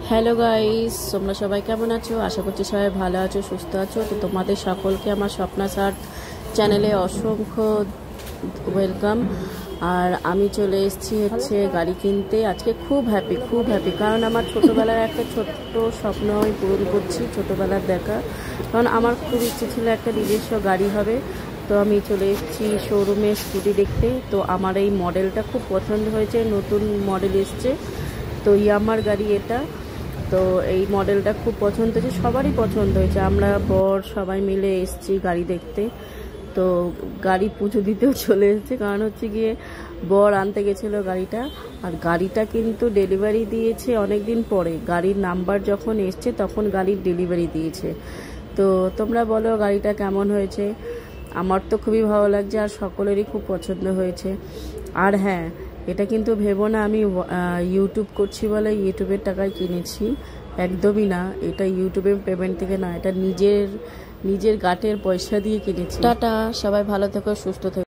Hello guys, তোমরা সবাই কেমন আছো? আশা করছি সবাই ভালো আছো, সুস্থ আছো। তো তোমাদের সকলকে আমার স্বপ্না সার্ট চ্যানেলে অসংখ্য ওয়েলকাম। আর আমি চলে এসেছি গাড়ি কিনতে। আজকে খুব হ্যাপি, কারণ আমার ছোটোবেলার একটা ছোট্ট স্বপ্ন আমি পূরণ করছি, ছোটোবেলার দেখা। কারণ আমার খুব ইচ্ছে ছিল একটা নিজস্ব গাড়ি হবে। তো আমি চলে এসেছি শোরুমে স্কুটি দেখতে। তো আমার এই মডেলটা খুব পছন্দ হয়েছে, নতুন মডেল এসছে। তো ইয়ামার গাড়ি এটা। তো এই মডেলটা খুব পছন্দ হয়েছে, সবারই পছন্দ হয়েছে। আমরা বর সবাই মিলে এসেছি গাড়ি দেখতে। তো গাড়ি পুজো দিতেও চলে এসেছে, কারণ হচ্ছে গিয়ে বর আনতে গেছিলো গাড়িটা। আর গাড়িটা কিন্তু ডেলিভারি দিয়েছে অনেক দিন পরে, গাড়ির নাম্বার যখন এসছে তখন গাড়ির ডেলিভারি দিয়েছে। তো তোমরা বলো গাড়িটা কেমন হয়েছে? আমার তো খুবই ভালো লাগছে, আর সকলেরই খুব পছন্দ হয়েছে। আর হ্যাঁ, এটা কিন্তু ভেবো না আমি ইউটিউব করছি বলে ইউটিউবের টাকায় কিনেছি, একদমই না। এটা ইউটিউবের পেমেন্ট থেকে না, এটা নিজের গাটের পয়সা দিয়ে কিনেছি। টাটা, সবাই ভালো থেকো, সুস্থ থেকো।